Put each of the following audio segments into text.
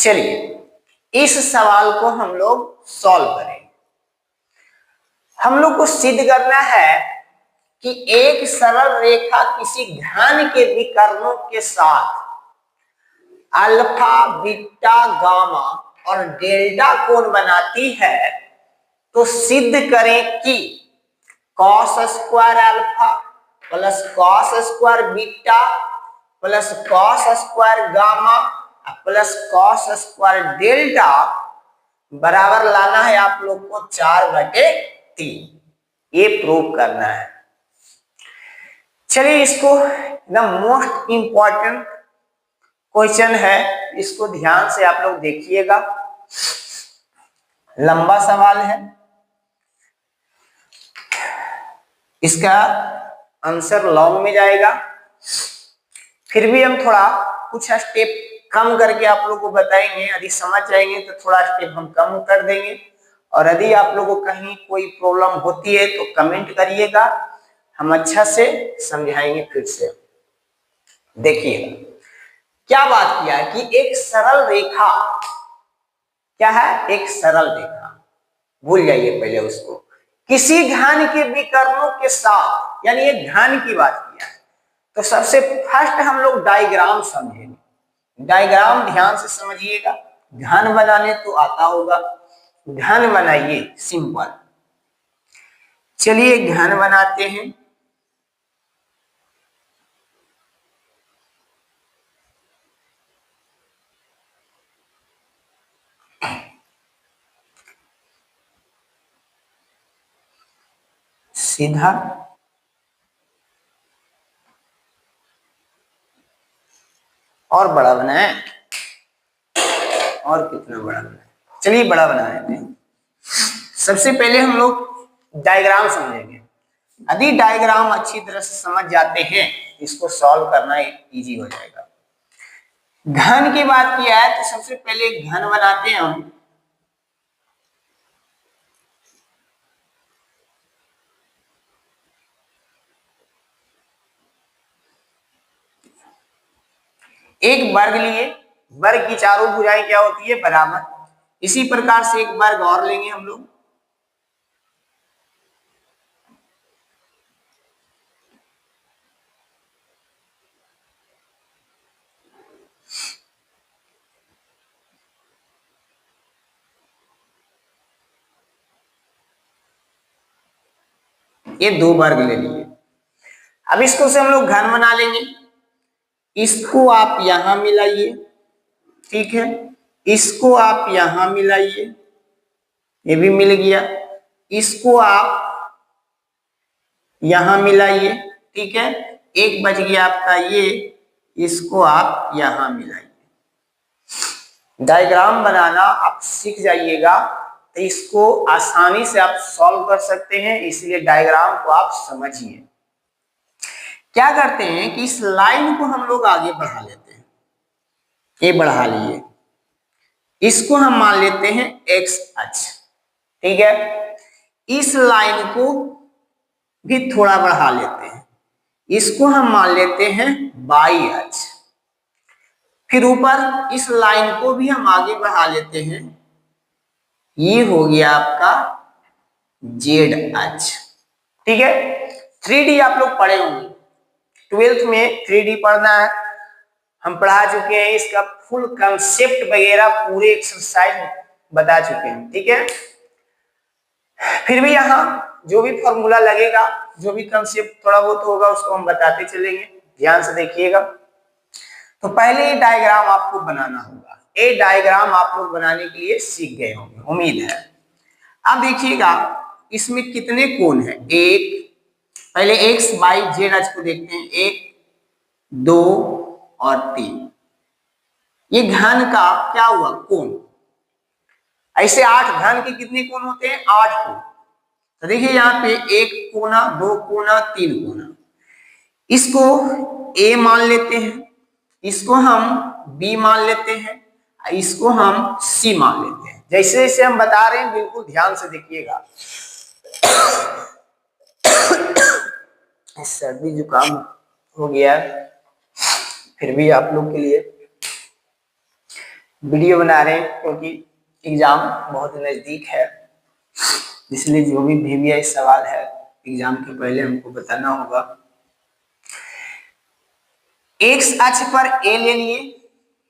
चलिए इस सवाल को हम लोग सॉल्व करेंगे। हम लोग को सिद्ध करना है कि एक सरल रेखा किसी घन के विकर्णों के साथ अल्फा, बीटा, गामा और डेल्टा कोण बनाती है, तो सिद्ध करें कि cos square alpha plus cos square beta plus cos square gamma plus cos square delta बराबर लाना है आप लोग को 4/3। ये प्रूव करना है। चलिए इसको एकदम मोस्ट इंपॉर्टेंट क्वेश्चन है, इसको ध्यान से आप लोग देखिएगा। लंबा सवाल है, इसका आंसर लॉन्ग में जाएगा। फिर भी हम थोड़ा कुछ स्टेप कम करके आप लोगों को बताएंगे। यदि समझ जाएंगे तो थोड़ा स्टेप हम कम कर देंगे, और यदि आप लोगों को कहीं कोई प्रॉब्लम होती है तो कमेंट करिएगा, हम अच्छा से समझाएंगे। फिर से देखिएगा क्या बात किया है कि एक सरल रेखा, क्या है, एक सरल रेखा, भूल जाइए पहले उसको, किसी घन के विकर्णों के साथ, यानी एक घन की बात किया है। तो सबसे फर्स्ट हम लोग डायग्राम समझेंगे। डायग्राम ध्यान से समझिएगा, घन बनाने तो आता होगा। घन बनाइए, सिंपल। चलिए घन बनाते हैं। सीधा और बड़ा बनाए, और कितना बड़ा बनाए, चलिए बड़ा बना लेते हैं। सबसे पहले हम लोग डायग्राम समझेंगे। यदि डायग्राम अच्छी तरह से समझ जाते हैं, इसको सॉल्व करना इजी हो जाएगा। घन की बात किया है तो सबसे पहले घन बनाते हैं हम। एक वर्ग लिए, वर्ग की चारों भुजाएं क्या होती है, बराबर। इसी प्रकार से एक वर्ग और लेंगे हम लोग। ये 2 वर्ग ले लिए। अब इसको से हम लोग घन बना लेंगे। इसको आप यहां मिलाइए, ठीक है, इसको आप यहां मिलाइए, ये भी मिल गया। इसको आप यहां मिलाइए, ठीक है, एक बच गया आपका ये, इसको आप यहां मिलाइए। डायग्राम बनाना आप सीख जाइएगा तो इसको आसानी से आप सॉल्व कर सकते हैं, इसलिए डायग्राम को आप समझिए। क्या करते हैं कि इस लाइन को हम लोग आगे बढ़ा लेते हैं, ये बढ़ा लिए, इसको हम मान लेते हैं एक्स अक्ष, ठीक है। इस लाइन को भी थोड़ा बढ़ा लेते हैं, इसको हम मान लेते हैं वाई अक्ष। फिर ऊपर इस लाइन को भी हम आगे बढ़ा लेते हैं, ये हो गया आपका जेड अक्ष, ठीक है। 3D आप लोग पढ़े होंगे, 12th में 3D पढ़ना है, हम पढ़ा चुके हैं। इसका फुल कंसेप्ट वगैरह पूरे एक्सरसाइज बता चुके हैं, ठीक है। फिर भी यहाँ जो भी फॉर्मूला लगेगा, जो भी कंसेप्ट थोड़ा बहुत होगा, उसको हम बताते चलेंगे, ध्यान से देखिएगा। तो पहले ये डायग्राम आपको बनाना होगा। ये डायग्राम आप लोग बनाने के लिए सीख गए होंगे, उम्मीद है। अब देखिएगा इसमें कितने कोण हैं। एक, पहले एक्स वाई जेड अक्ष को देखते हैं, 1 2 और 3। ये घन का क्या हुआ, कोण। ऐसे 8 घन के कितने कोण होते हैं, 8 कोण। तो देखिए यहाँ पे 1 कोना, 2 कोना, 3 कोना। इसको ए मान लेते हैं, इसको हम बी मान लेते हैं, इसको हम सी मान लेते हैं। जैसे जैसे हम बता रहे हैं बिल्कुल ध्यान से देखिएगा। सर्दी जुकाम हो गया, फिर भी आप लोग के लिए वीडियो बना रहे हैं क्योंकि एग्जाम बहुत नजदीक है, इसलिए जो भी VVI सवाल है एग्जाम के पहले हमको बताना होगा। एक्स अक्ष पर ए ले लिए,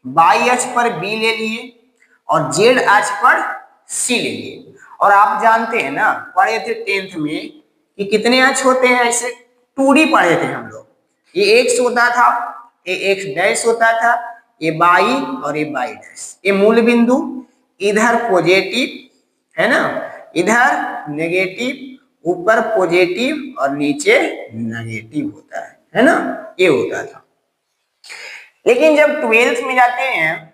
वाई अक्ष पर बी ले लिए और जेड अक्ष पर सी ले लिए। और आप जानते हैं ना, पढ़े थे 10th में कि कितने अक्ष होते हैं, ऐसे 2D पढ़े थे हम लोग। ये एक्स होता था, ये एक्स डैश होता था, ये वाई और ये वाई डैश। ये मूल बिंदु इधर पॉजिटिव है ना, इधर नेगेटिव, ऊपर पॉजिटिव और नीचे नेगेटिव होता है ना, ये होता था। लेकिन जब 12th में जाते हैं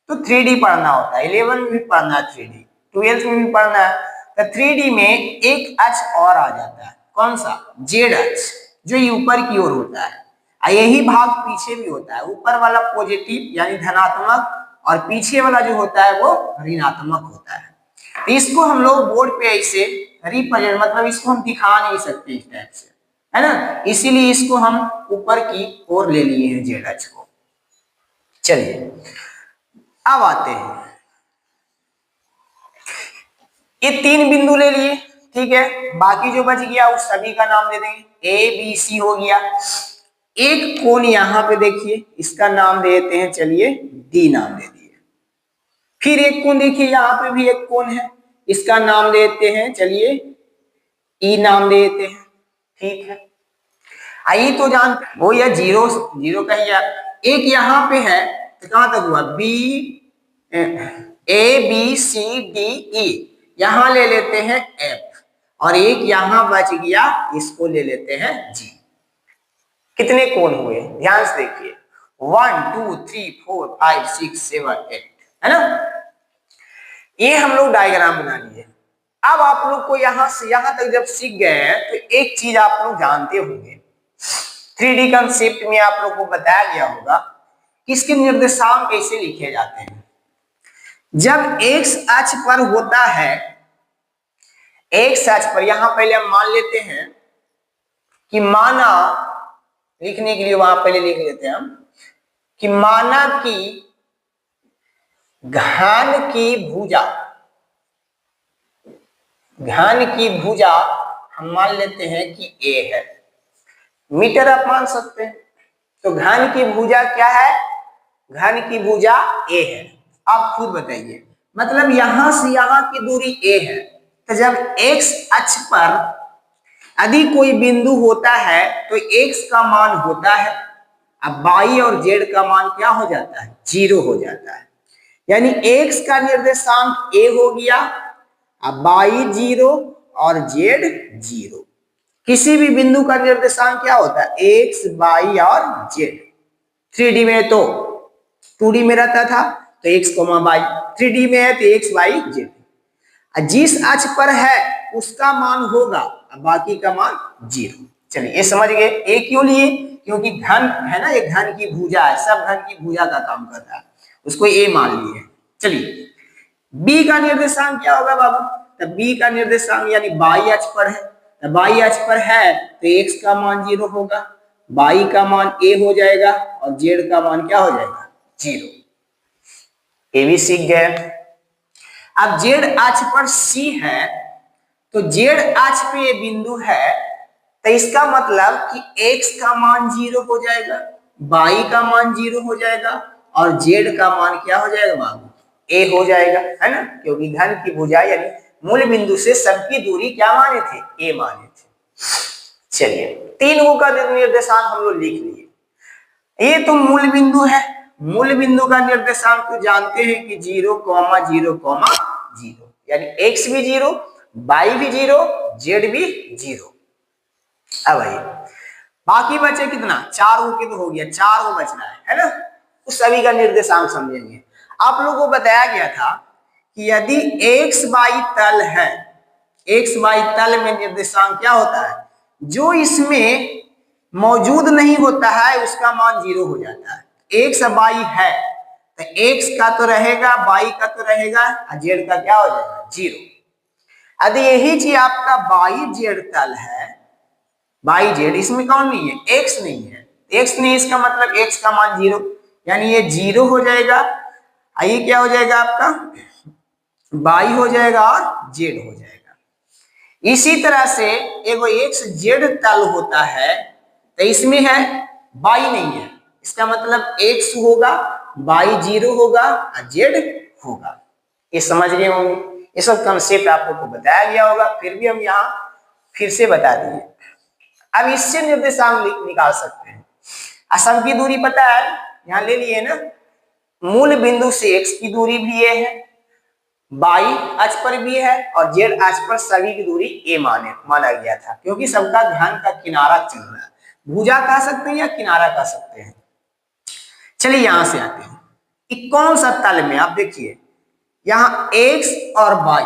तो 3D पढ़ना होता है, 11 में भी पढ़ना है 3D, 12th में भी पढ़ना है। तो 3D में एक अक्ष और आ जाता है, कौन सा? जेड अक्ष, जो ये ऊपर की ओर होता है। यही भाग पीछे भी होता है, ऊपर वाला पॉजिटिव यानी धनात्मक और पीछे वाला जो होता है वो ऋणात्मक होता है। तो इसको हम लोग बोर्ड पे ऐसे रिप्रेजेंट, मतलब इसको हम दिखा नहीं सकते इस टाइप से, है ना, इसीलिए इसको हम ऊपर की ओर ले लिए हैं जेड अक्ष को। चलिए अब आते हैं, ये 3 बिंदु ले लिए, ठीक है। बाकी जो बच गया उस सभी का नाम दे देंगे, ए बी सी हो गया। एक कोण यहां पे देखिए, इसका नाम देते हैं, चलिए डी नाम दे दिए। फिर एक कोण देखिए, यहां पे भी एक कोण है, इसका नाम देते हैं, चलिए ई नाम देते हैं, ठीक है। आई तो जानते वो या जीरो जीरो का ही, एक यहां पे है तो कहां तक हुआ, B A B C D E, यहां ले लेते हैं एफ, और एक यहां बच गया, इसको ले लेते हैं जी। कितने कोण हुए ध्यान से देखिए, 1 2 3 4 5 6 7 8, है ना। ये हम लोग डायग्राम बना लिए। अब आप लोग को यहां से यहां तक जब सीख गए हैं तो एक चीज आप लोग जानते होंगे, 3D कंसेप्ट में आप लोग को बताया गया होगा कि इसके निर्देशांक कैसे लिखे जाते हैं। जब एक्स अक्ष पर होता है, एक्स अक्ष पर, यहां पहले हम मान लेते हैं कि माना, लिखने के लिए वहां पहले लिख लेते हैं हम कि माना कि घन की भुजा, घन की भुजा हम मान लेते हैं कि ए है, मीटर आप मान सकते हैं। तो घन की भुजा क्या है, घन की भुजा ए है। आप खुद बताइए, मतलब यहां से यहां की दूरी ए है, तो जब एक्स अक्ष पर यदि कोई बिंदु होता है तो एक्स का मान होता है, अब वाई और जेड का मान क्या हो जाता है, 0 हो जाता है। यानी एक्स का निर्देशांक ए हो गया, अब वाई 0 और जेड 0। किसी भी बिंदु का निर्देशांक क्या होता है, एक्स वाई और जेड। 3D में तो 2D में रहता था तो एक्स वाई, 3D में है तो एक्स वाई जेड। जिस अक्ष पर है उसका मान होगा, बाकी का मान 0। चलिए ये समझ गए। ए क्यों लिए, क्योंकि घन है ना, एक घन की भुजा है, सब घन की भुजा का काम करता है, उसको ए मान लिए। चलिए बी का निर्देशांक क्या होगा बाबू, तो बी का निर्देशांक यानी बाई अक्ष पर है, तो बाई अक्ष पर है तो एक्स का मान 0 होगा, बाई का मान ए हो जाएगा और जेड का मान क्या हो जाएगा, 0। ये भी सीख गए। अब जेड अक्ष पर सी है, तो जेड अक्ष पे ये बिंदु है, तो इसका मतलब कि एक्स का मान 0 हो जाएगा, वाई का मान 0 हो जाएगा और जेड का मान क्या हो जाएगा बाबू, ए हो जाएगा, है ना, क्योंकि घन की भुजा यानी मूल बिंदु से सबकी दूरी क्या माने थे, ए माने थे। चलिए 3 का निर्देशांक हम लोग लिख लिए। ये तो मूल बिंदु है, मूल बिंदु का निर्देशांक तो जानते हैं कि 0, 0, 0, यानी एक्स भी 0, वाई भी 0, जेड भी 0। अब आइए बाकी बचे कितना, 4 के तो हो गया, 4 बच रहा है ना, उस सभी का निर्देशांक समझेंगे। आप लोगों को बताया गया था कि यदि एक्स वाई तल है, एक्स वाई तल में निर्देशांक क्या होता है, जो इसमें मौजूद नहीं होता है उसका मान 0 हो जाता है। एक्स वाई है तो एक्स का तो रहेगा, वाई का तो रहेगा और जेड का क्या हो जाएगा, 0। यदि यही चीज आपका वाई जेड तल है, वाई जेड, इसमें कौन नहीं है, एक्स नहीं है, एक्स नहीं, इसका मतलब एक्स का मान 0, यानी ये 0 हो जाएगा। ये क्या हो जाएगा आपका, बाई हो जाएगा और जेड हो जाएगा। इसी तरह से एगो एक्स जेड तल होता है, तो इसमें है बाई नहीं है, इसका मतलब एक्स होगा, बाई जीरो होगा और जेड होगा। ये समझ गए होंगे, ये सब कंसेप्ट आप लोग को बताया गया होगा, फिर भी हम यहाँ फिर से बता दिए। अब इससे निर्देशांक निकाल सकते हैं। असम की दूरी पता है, यहाँ ले लिए ना, मूल बिंदु से एक्स की दूरी भी ये है, बाई अक्ष पर भी है और जेड अक्ष पर सभी की दूरी ए माना गया था, क्योंकि सबका ध्यान का किनारा चल रहा है। भुजा कह सकते हैं या किनारा कह सकते हैं। चलिए यहां से आते हैं कि कौन सा तल में, आप देखिए यहाँ एक्स और बाई,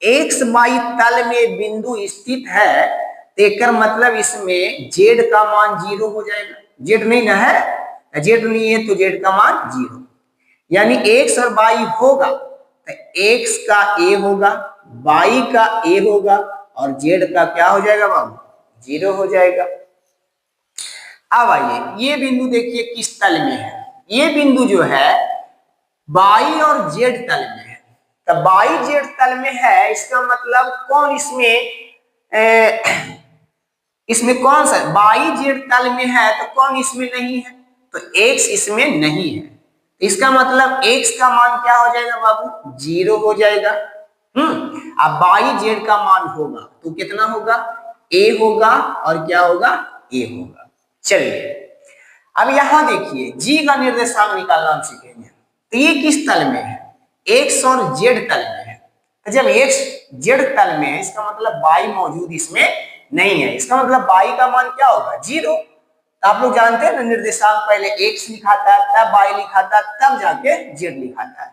एक्स बाई तल में बिंदु स्थित है, तो मतलब इसमें जेड का मान जीरो हो जाएगा। जेड नहीं ना है, जेड नहीं है तो जेड का मान जीरो, यानी एक्स और बाई होगा तो एक्स का ए होगा, बाई का ए होगा और जेड का क्या हो जाएगा बाबू, जीरो हो जाएगा। अब आइए ये बिंदु देखिए किस तल में है, ये बिंदु जो है बाई और जेड तल में है। तो बाई जेड तल में है, इसका मतलब कौन इसमें कौन सा बाई जेड तल में है, तो कौन इसमें नहीं है, तो एक्स इसमें नहीं है। इसका मतलब एक्स का मान क्या हो जाएगा बाबू, जीरो हो जाएगा। अब बाई जेड का मान होगा तो कितना होगा, ए होगा और क्या होगा, ए होगा। चलिए अब यहां देखिए जी का निर्देशांक निकालना हम सीखेंगे। तो ये किस तल में है, एक्स और जेड तल में है। तो जब एक्स जेड तल में है, इसका मतलब बाई मौजूद इसमें नहीं है, इसका मतलब बाई का मान क्या होगा, जीरो। तो आप लोग जानते हैं ना, निर्देशांक पहले एक्स लिखाता है, तब बाई लिखाता है, तब जाके जेड लिखाता है।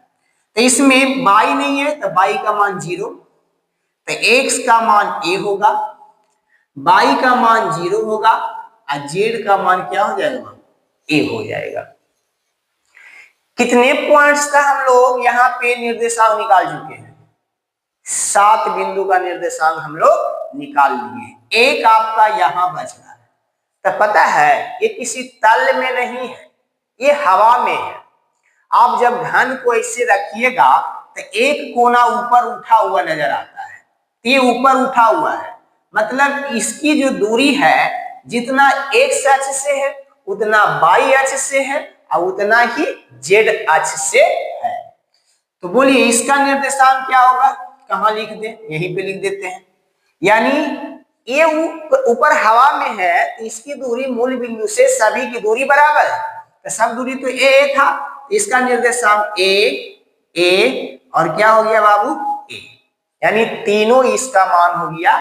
तो इसमें बाई नहीं है तो बाई का मान जीरो, तो एक्स का मान ए होगा, बाई का मान जीरो होगा और जेड का मान क्या हो जाएगा, ए हो जाएगा। कितने पॉइंट्स का हम लोग यहाँ पे निर्देशांक निकाल चुके हैं, 7 बिंदु का निर्देशांक हम लोग निकाल लिए। एक आपका यहां बच रहा है, तो पता है ये किसी तल में नहीं है, ये हवा में है। आप जब घन को ऐसे रखिएगा तो एक कोना ऊपर उठा हुआ नजर आता है, तो ये ऊपर उठा हुआ है, मतलब इसकी जो दूरी है जितना एक्स अक्ष से है उतना बाई अक्ष से है और उतना ही जेड अक्ष से है। तो बोलिए इसका निर्देशांक क्या होगा, कहां लिख दें, यहीं पे लिख देते हैं। यानी ये ऊपर हवा में है तो इसकी दूरी मूल बिंदु से सभी की दूरी बराबर है, तो सब दूरी तो ए था, इसका निर्देशांक ए और क्या हो गया बाबू, ए, यानी तीनों इसका मान हो गया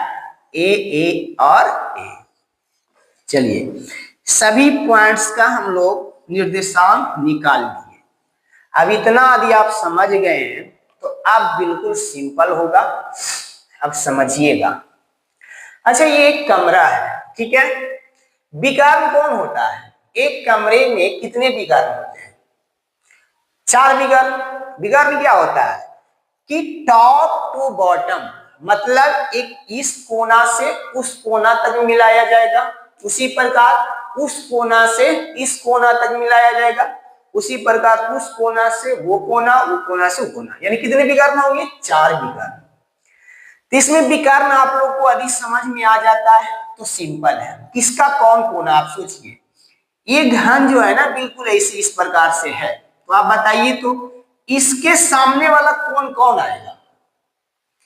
ए और ए। चलिए सभी पॉइंट्स का हम लोग निर्देशांक निकाल लिए। अब इतना यदि आप समझ गए हैं तो अब बिल्कुल सिंपल होगा, अब समझिएगा। अच्छा ये एक कमरा है, ठीक है, विकर्ण कौन होता है, एक कमरे में कितने विकर्ण होते हैं, 4 विकर्ण। विकर्ण क्या होता है कि टॉप टू बॉटम, मतलब एक इस कोना से उस कोना तक मिलाया जाएगा, उसी प्रकार उस कोना से इस कोना तक मिलाया जाएगा, उसी प्रकार उस कोना से वो कोना, वो कोना से वो कोना, यानी कितने विकर्ण होंगे, 4 विकर्ण। तो इसमें विकर्ण आप लोग को यदि समझ में आ जाता है तो सिंपल है, किसका कौन कोना, आप सोचिए ये घन जो है ना बिल्कुल ऐसे इस प्रकार से है, तो आप बताइए तो इसके सामने वाला कोण कौन आएगा,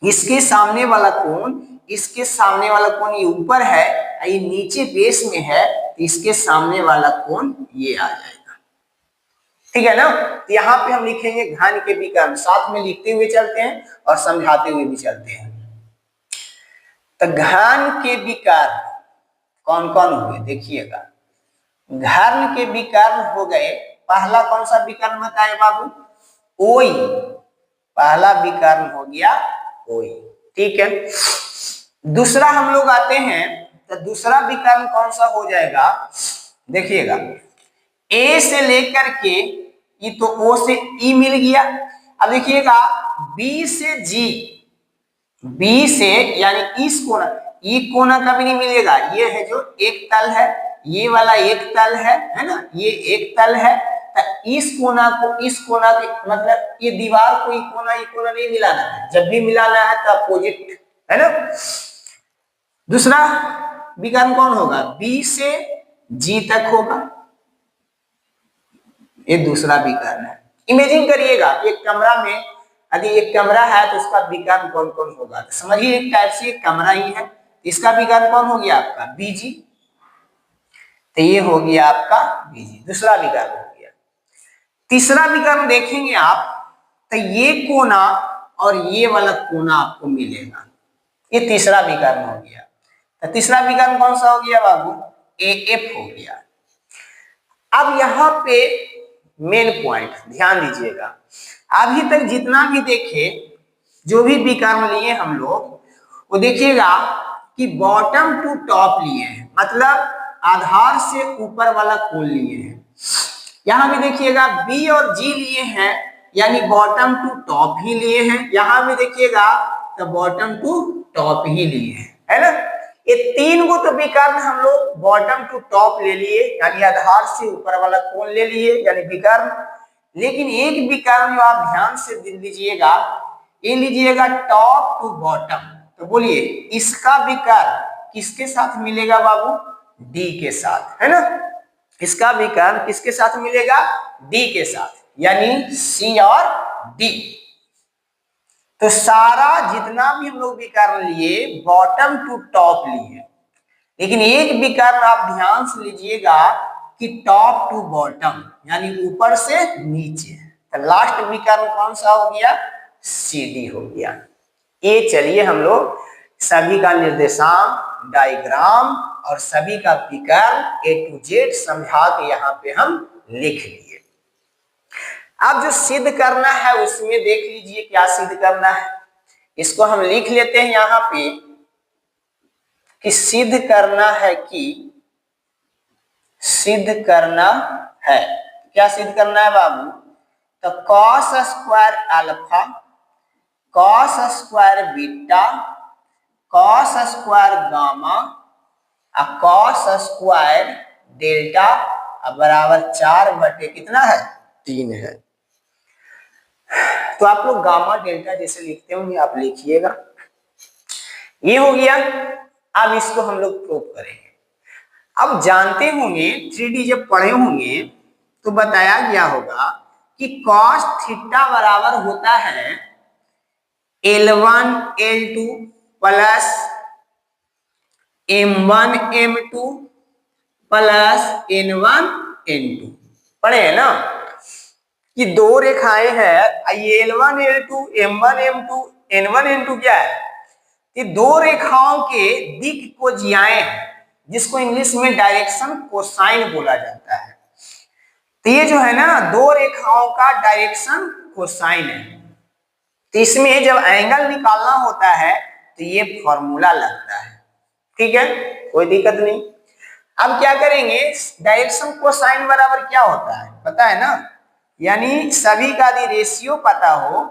इसके सामने वाला कोण, इसके सामने वाला कोण ये ऊपर है, ये नीचे बेस में है, तो इसके सामने वाला कोण ये आ जाएगा, ठीक है ना। तो यहाँ पे हम लिखेंगे घन के विकर्ण, साथ में लिखते हुए चलते हैं और समझाते हुए भी चलते हैं। तो घन के विकर्ण कौन कौन हुए देखिएगा, घन के विकर्ण हो गए, पहला कौन सा विकर्ण बताए बाबू, ओई, पहला विकर्ण हो गया ओई, ठीक है। दूसरा हम लोग आते हैं, तो दूसरा विकर्ण कौन सा हो जाएगा, देखिएगा ए से लेकर के ये तो ओ से ई मिल गया। अब देखिएगा बी से जी, बी से यानी इस कोना, ये कोना कभी नहीं मिलेगा, ये है जो एक तल है, ये वाला एक तल है ना, ये एक तल है, तो इस कोना को इस कोना के मतलब ये दीवार को ये कोना नहीं मिलाना है। जब भी मिलाना है तो अपोजिट, है ना। दूसरा विकर्ण कौन होगा, बी से जी तक होगा, ये दूसरा विकर्ण है। इमेजिन करिएगा एक कमरा में यदि एक कमरा है तो उसका विकर्ण कौन कौन होगा, तो समझिए एक टाइप से एक कमरा ही है, इसका विकर्ण कौन हो गया आपका बीजी, तो ये हो गया आपका बीजी, दूसरा विकर्ण हो गया। तीसरा विकर्ण देखेंगे आप तो ये कोना और ये वाला कोना आपको मिलेगा, ये तीसरा विकर्ण हो गया। तो तीसरा विकर्ण कौन सा हो गया बाबू, ए एफ हो गया। अब यहाँ पे मेन पॉइंट ध्यान दीजिएगा, अभी तक जितना भी देखे जो भी विकर्ण लिए हम लोग, वो देखिएगा कि बॉटम टू टॉप लिए हैं, मतलब आधार से ऊपर वाला कोण लिए हैं। यहां भी देखिएगा बी और जी लिए हैं, यानी बॉटम टू टॉप ही लिए हैं। यहां भी देखिएगा तो बॉटम टू टॉप ही लिए हैं, है ना। ये तीन को तो विकर्ण हम लोग बॉटम टू टॉप ले लिए, यानी आधार से ऊपर वाला कोण ले लिए, यानी विकर्ण। लेकिन एक विकर्ण जो आप ध्यान से लीजिएगा, ये लीजिएगा टॉप टू बॉटम। तो बोलिए इसका विकर्ण किसके साथ मिलेगा बाबू, डी के साथ, है ना। इसका विकर्ण किसके साथ मिलेगा, डी के साथ, यानी सी और डी। तो सारा जितना भी हम लोग विकर्ण लिए बॉटम टू टॉप लिए, लेकिन एक विकर्ण आप ध्यान से लीजिएगा कि टॉप टू बॉटम, यानी ऊपर से नीचे। तो लास्ट विकर्ण कौन सा हो गया, सी डी हो गया। ये चलिए हम लोग सभी का निर्देशांक, डायग्राम और सभी का विकर्ण ए टू जेड समझा के यहाँ पे हम लिख लिए। अब जो सिद्ध करना है उसमें देख लीजिए क्या सिद्ध करना है, इसको हम लिख लेते हैं यहाँ पे कि सिद्ध करना है, कि सिद्ध करना है, क्या सिद्ध करना है बाबू, तो cos square alpha, cos square beta, cos square gamma और कॉस स्क्वायर डेल्टा बराबर 4 बटे कितना है, 3 है। तो आप लोग गामा डेल्टा जैसे लिखते होंगे आप लिखिएगा, ये हो गया। अब इसको हम लोग प्रूव करेंगे। अब जानते होंगे 3D जब पढ़े होंगे तो बताया गया होगा कि cos थीटा बराबर होता है L1 L2 plus M1 M2 plus N1 N2, पढ़े है ना कि दो रेखाएं हैं, ये L1 L2 M1 M2 N1 N2 क्या है, ये दो रेखाओं के दिक् कोज्याएं हैं, जिसको इंग्लिश में डायरेक्शन कोसाइन बोला जाता है। तो ये जो है ना दो रेखाओं का डायरेक्शन कोसाइन है। तो इसमें जब एंगल निकालना होता है तो ये फॉर्मूला लगता है, ठीक है, कोई दिक्कत नहीं। अब क्या करेंगे, डायरेक्शन कोसाइन बराबर क्या होता है पता है ना, यानी सभी का यदि रेशियो पता हो,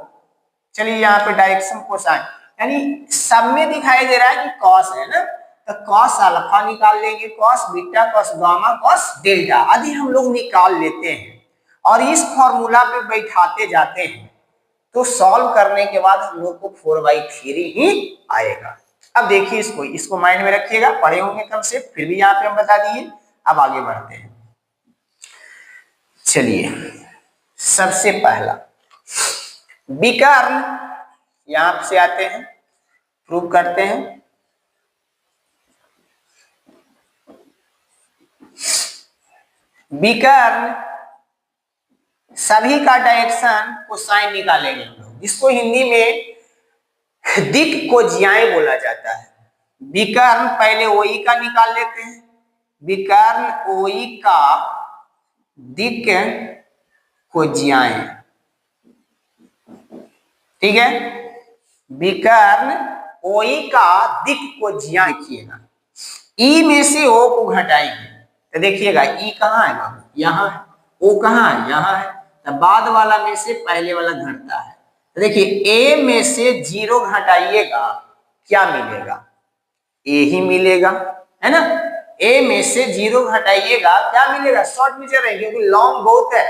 चलिए यहाँ पे डायरेक्शन कोसाइन यानी सब में दिखाई दे रहा है कि कॉस है ना, तो कॉस अल्फा निकाल लेंगे, cos beta, cos gamma, cos delta आदि हम लोग निकाल लेते हैं और इस फॉर्मूला पे बैठाते जाते हैं, तो सॉल्व करने के बाद हम लोग को 4/3 ही आएगा। अब देखिए इसको माइंड में रखिएगा, पढ़े होंगे कंसेप्ट, फिर भी यहाँ पे हम बता दिए। अब आगे बढ़ते हैं, चलिए सबसे पहला विकर्ण यहां से आते हैं, प्रूव करते हैं। विकर्ण सभी का डायरेक्शन कोसाइन निकालेंगे हम लोग, जिसको हिंदी में दिक् कोज्याएं बोला जाता है। विकर्ण पहले OE का निकाल लेते हैं, विकर्ण OE का दिक् कोज्याएं, ठीक है, विकर्ण OE का दिक् कोज्याएं लिखिएगा, E में से O को घटाएंगे, तो देखिएगा E कहाँ है बाबू, यहाँ है, O कहाँ है, यहाँ है, तो बाद वाला में से पहले वाला घटता है। तो देखिए A में से 0 घटाइएगा क्या मिलेगा, A ही मिलेगा, है ना। A में से 0 घटाइएगा क्या मिलेगा, शॉर्ट में चल रहे क्योंकि लॉन्ग बहुत है,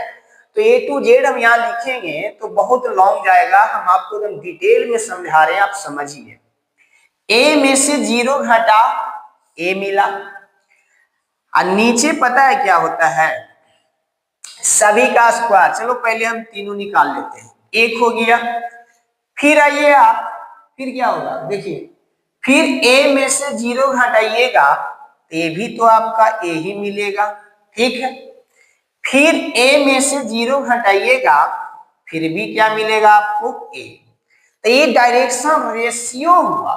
तो ए टू जेड हम यहाँ लिखेंगे तो बहुत लॉन्ग जाएगा, हम आपको एकदम डिटेल में समझा रहे हैं, आप समझिए। ए में से 0 घटा ए मिला, और नीचे पता है क्या होता है, सभी का स्क्वायर। चलो पहले हम तीनों निकाल लेते हैं, 1 हो गया। फिर आइए आप, फिर क्या होगा देखिए, फिर a में से 0 घटाइएगा तो ये भी तो आपका a ही मिलेगा, ठीक है। फिर a में से 0 घटाइएगा फिर भी क्या मिलेगा आपको, a। तो ये डायरेक्शन रेशियो हुआ,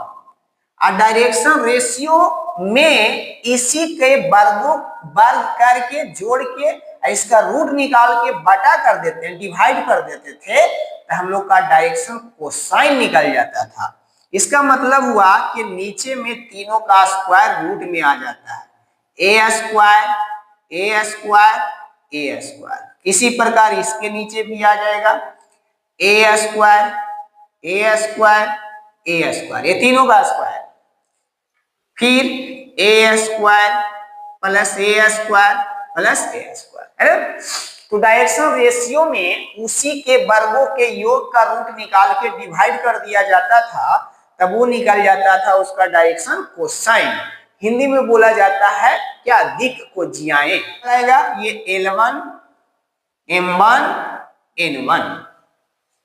और डायरेक्शन रेशियो में इसी के वर्ग करके जोड़ के इसका रूट निकाल के बटा कर देते हैं, डिवाइड कर देते थे, तो हम लोग का डायरेक्शन कोसाइन निकल जाता था। इसका मतलब हुआ कि नीचे में तीनों का स्क्वायर रूट में आ जाता है, A square A square A square. इसी प्रकार इसके नीचे भी आ जाएगा ए स्क्वायर ए स्क्वायर ए स्क्वायर, ये तीनों का स्क्वायर। फिर ए स्क्वायर प्लस ए स्क्वायर प्लस ए स्क्वायर, है ना। तो डायरेक्शन रेशियो में उसी के वर्गों के योग का रूट निकाल के डिवाइड कर दिया जाता था, तब वो निकल जाता था उसका डायरेक्शन कोसाइन। हिंदी में बोला जाता है क्या, दिक को जियाए आएगा, ये L1 M1 N1।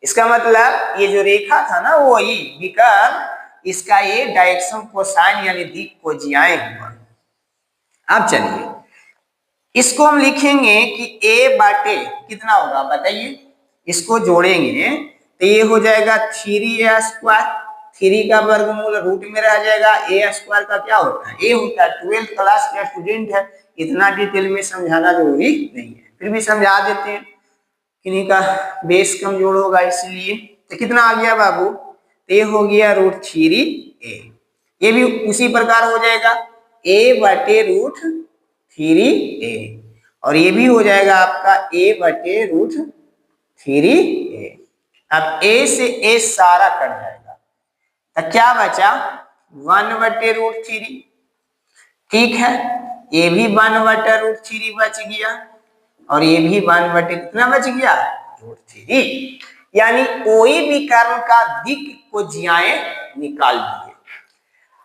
इसका मतलब ये जो रेखा था ना वो वही विकर्ण, इसका ये डायरेक्शन कोसाइन यानी दिक को जियाए हुआ। अब चलिए इसको हम लिखेंगे कि a बाटे कितना होगा बताइए, इसको जोड़ेंगे तो ये हो जाएगा 3a स्क्वायर, 3 का वर्गमूल रूट में रह जाएगा। a स्क्वायर का क्या होता है, a होता है, 12th क्लास का स्टूडेंट है, इतना डिटेल में समझाना जरूरी नहीं है, फिर भी समझा देते हैं, किन्हीं का बेस कमजोर होगा इसलिए। तो कितना आ गया बाबू, ये हो गया √3a। ये भी उसी प्रकार हो जाएगा a बटे √3a, और ये भी हो जाएगा आपका a बटे √3a। अब a से a सारा कट जाएगा, तो क्या बचा 1 बटे √3, ठीक है। ये भी 1 बटे √3 बच गया, और ये भी 1 बटे कितना बच गया, √3। यानी कोई भी कर्म का दिक को जियाए निकाल दिए।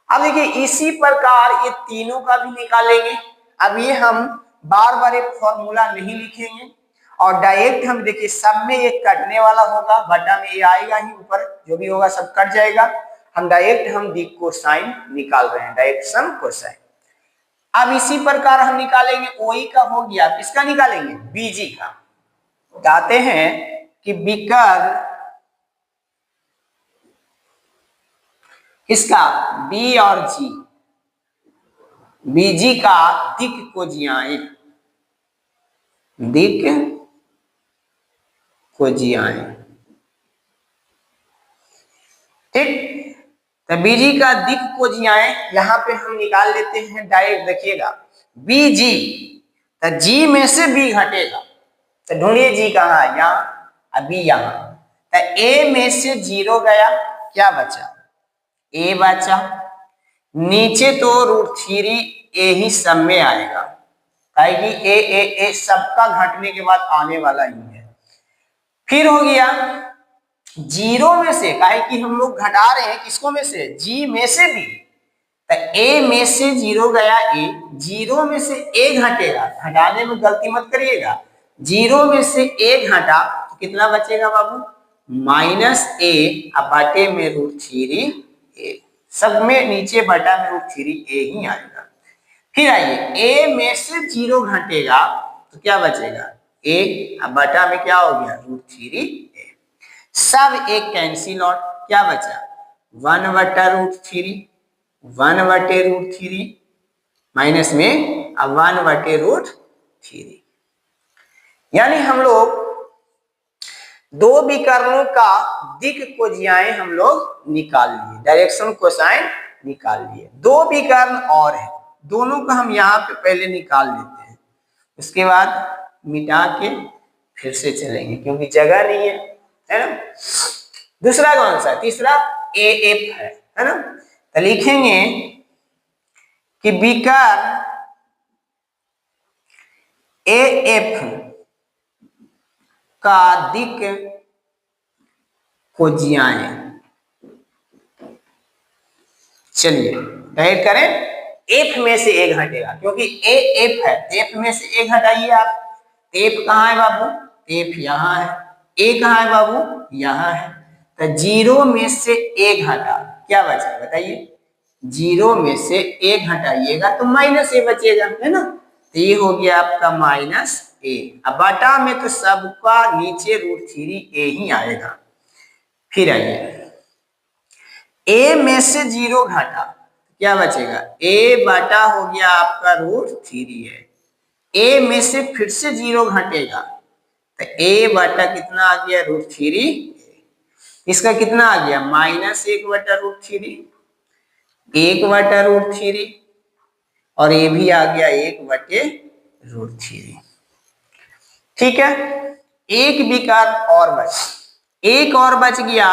अब देखिए इसी प्रकार ये तीनों का भी निकालेंगे। अब ये हम बार बार एक फॉर्मूला नहीं लिखेंगे, और डायरेक्ट हम देखिए सब में एक कटने वाला होगा, बटा में ये आएगा ही, ऊपर जो भी होगा सब कट जाएगा। हम डायरेक्ट हम दिक को साइन निकाल रहे हैं, डायरेक्शन को साइन। अब इसी प्रकार हम निकालेंगे, ओई का हो गया, किसका निकालेंगे, बीजी का। कहते हैं कि विकर्ण किसका, बी और जी, बीजी का दिक को जियाए, दिक को जियाए, ठीक। तो बीजी का दिक को जियाए यहां पे हम निकाल लेते हैं डायरेक्ट, देखिएगा बीजी, तो जी में से बी घटेगा, तो ढूंढिए जी कहाँ है, यहाँ, अभी यहाँ। तो ए में से 0 गया, क्या बचा, ए बचा, नीचे तो √3 ए ही सब में आएगा, कि ए ए ए सबका घटने के बाद आने वाला ही है। फिर हो गया 0 में से, काहे कि हम लोग घटा रहे हैं किसको में से, जी में से भी, तो ए में से 0 गया, ए 0 में से ए घटेगा, घटाने में गलती मत करिएगा, 0 में से ए घटा तो कितना बचेगा बाबू, -a, अब बाटे में √3a, सब में नीचे बटा में √3a ही आएगा। फिर आइए a में से 0 घटेगा तो क्या बचेगा, a, अब बटा में क्या हो गया, √3a, सब एक कैंसिल आउट, क्या बचा 1 बटा √3, 1 बटे √3 माइनस में अब 1 बटे √3। यानी हम लोग दो विकर्णों का दिक को जियाए हम लोग निकाल लिए, डायरेक्शन कोसाइन निकाल लिए। दो विकर्ण और है, दोनों का हम यहाँ पे पहले निकाल लेते हैं, उसके बाद मिटा के फिर से चलेंगे क्योंकि जगह नहीं है ना। दूसरा कौन सा, तीसरा ए एफ है ना। तो लिखेंगे कि विकर्ण ए एफ का दिक कोज्याएं। चलिए डायरेक्ट करें, एफ में से ए घटेगा क्योंकि ए एफ है, एफ में से ए घटाइए आप। एफ कहाँ है बाबू? एफ यहाँ है। ए कहाँ है बाबू? यहाँ है। तो 0 में से ए घटा क्या बचा बताइए? 0 में से ए घटाइएगा तो माइनस ए बचेगा, है ना? तो ये हो गया आपका माइनस ए। अब बटा में तो सबका नीचे √3 ए ही आएगा। फिर आइए, ए में से 0 घटा क्या बचेगा? ए बटा हो गया आपका √3 है। ए में से फिर से 0 घटेगा तो ए बटा कितना आ गया? √3। इसका कितना आ गया? -1 बटा √3, 1 बटा √3 और ये भी आ गया 1 बटे √3। ठीक है, एक विकर्ण और बच, एक और बच गया